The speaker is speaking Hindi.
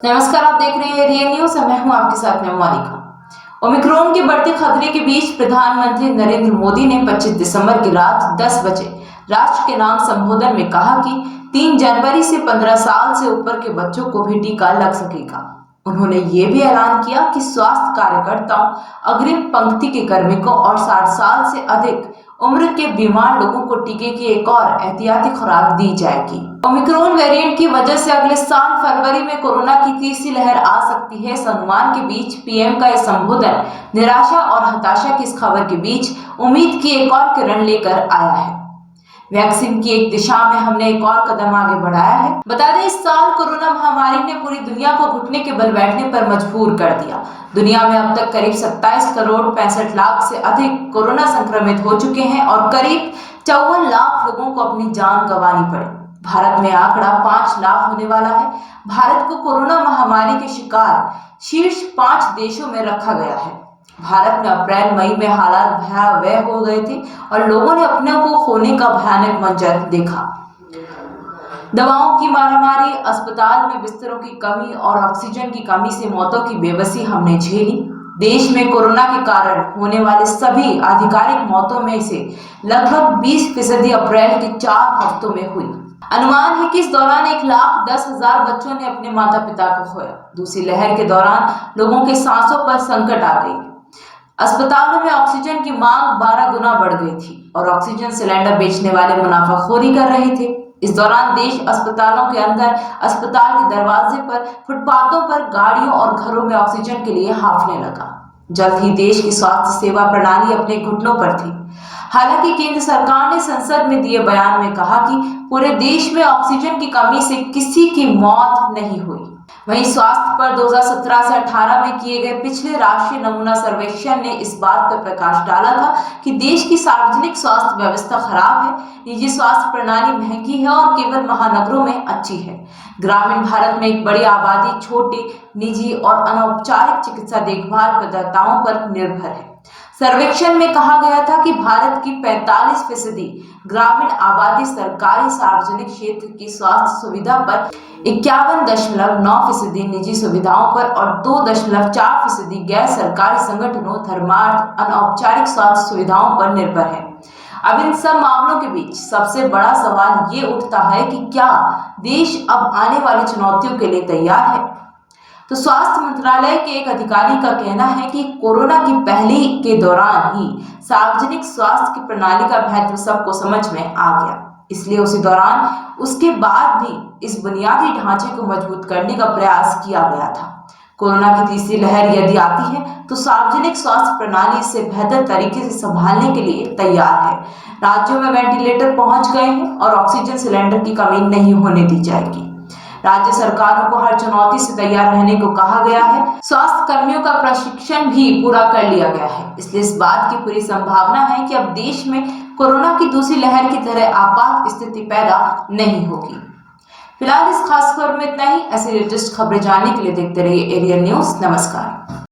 नमस्कार, आप देख रहे हैं रियल न्यूज। मैं हूं आपके साथ में मोनिका। ओमिक्रॉन के बढ़ते खतरे के बीच प्रधानमंत्री नरेंद्र मोदी ने 25 दिसंबर की रात 10 बजे राष्ट्र के नाम संबोधन में कहा कि 3 जनवरी से 15 साल से ऊपर के बच्चों को भी टीका लग सकेगा। उन्होंने ये भी ऐलान किया कि स्वास्थ्य कार्यकर्ताओं, अग्रिम पंक्ति के कार्मिकों और 60 साल से अधिक उम्र के बीमार लोगों को टीके की एक और एहतियाती खुराक दी जाएगी। ओमिक्रॉन वेरिएंट की वजह से अगले साल फरवरी में कोरोना की तीसरी लहर आ सकती है। इस अनुमान के बीच पीएम का यह संबोधन निराशा और हताशा की इस खबर के बीच उम्मीद की एक और किरण लेकर आया है। वैक्सीन की एक दिशा में हमने एक और कदम आगे बढ़ाया है। बता दें, इस साल कोरोना महामारी ने पूरी दुनिया को घुटने के बल बैठने पर मजबूर कर दिया। दुनिया में अब तक करीब 27 करोड़ 65 लाख से अधिक कोरोना संक्रमित हो चुके हैं और करीब 54 लाख लोगों को अपनी जान गंवानी पड़ी। भारत में आंकड़ा 5 लाख होने वाला है। भारत को कोरोना महामारी के शिकार शीर्ष 5 देशों में रखा गया है। भारत में अप्रैल मई में हालात भयावह हो गए थे और लोगों ने अपने को खोने का भयानक मंजर देखा। दवाओं की मारामारी, अस्पताल में बिस्तरों की कमी और ऑक्सीजन की कमी से मौतों की बेबसी हमने झेली। देश में कोरोना के कारण होने वाले सभी आधिकारिक मौतों में से लगभग 20% अप्रैल के 4 हफ्तों में हुई। अनुमान है कि इस दौरान 1,10,000 बच्चों ने अपने माता पिता को खोया। दूसरी लहर के दौरान लोगों के सांसों पर संकट आ गई। अस्पतालों में ऑक्सीजन की मांग 12 गुना बढ़ गई थी और ऑक्सीजन सिलेंडर बेचने वाले मुनाफाखोरी कर रहे थे। इस दौरान देश अस्पतालों के अंदर, अस्पताल के दरवाजे पर, फुटपाथों पर, गाड़ियों और घरों में ऑक्सीजन के लिए हांफने लगा। जल्द ही देश की स्वास्थ्य सेवा प्रणाली अपने घुटनों पर थी। हालांकि केंद्र सरकार ने संसद में दिए बयान में कहा कि पूरे देश में ऑक्सीजन की कमी से किसी की मौत नहीं हुई। वहीं स्वास्थ्य पर 2017 से 18 में किए गए पिछले राष्ट्रीय नमूना सर्वेक्षण ने इस बात पर प्रकाश डाला था कि देश की सार्वजनिक स्वास्थ्य व्यवस्था खराब है, निजी स्वास्थ्य प्रणाली महंगी है और केवल महानगरों में अच्छी है। ग्रामीण भारत में एक बड़ी आबादी छोटे, निजी और अनौपचारिक चिकित्सा देखभाल प्रदाताओं पर निर्भर है। सर्वेक्षण में कहा गया था कि भारत की 45% ग्रामीण आबादी सरकारी सार्वजनिक क्षेत्र की स्वास्थ्य सुविधा पर, 51.9% निजी सुविधाओं पर और 2.4% गैर सरकारी संगठनों, धर्मार्थ, अनौपचारिक स्वास्थ्य सुविधाओं पर निर्भर है। अब इन सब मामलों के बीच सबसे बड़ा सवाल ये उठता है कि क्या देश अब आने वाली चुनौतियों के लिए तैयार है? तो स्वास्थ्य मंत्रालय के एक अधिकारी का कहना है कि कोरोना की पहले के दौरान ही सार्वजनिक स्वास्थ्य की प्रणाली का महत्व सबको समझ में आ गया। इसलिए उसी दौरान उसके बाद भी इस बुनियादी ढांचे को मजबूत करने का प्रयास किया गया था। कोरोना की तीसरी लहर यदि आती है तो सार्वजनिक स्वास्थ्य प्रणाली इसे बेहतर तरीके से संभालने के लिए तैयार है। राज्यों में वेंटिलेटर पहुंच गए हैं और ऑक्सीजन सिलेंडर की कमी नहीं होने दी जाएगी। राज्य सरकारों को हर चुनौती से तैयार रहने को कहा गया है। स्वास्थ्य कर्मियों का प्रशिक्षण भी पूरा कर लिया गया है। इसलिए इस बात की पूरी संभावना है कि अब देश में कोरोना की दूसरी लहर की तरह आपात स्थिति पैदा नहीं होगी। फिलहाल इस खास खबर में इतना ही। ऐसी लेटेस्ट खबरें जानने के लिए देखते रहिए एरियल न्यूज। नमस्कार।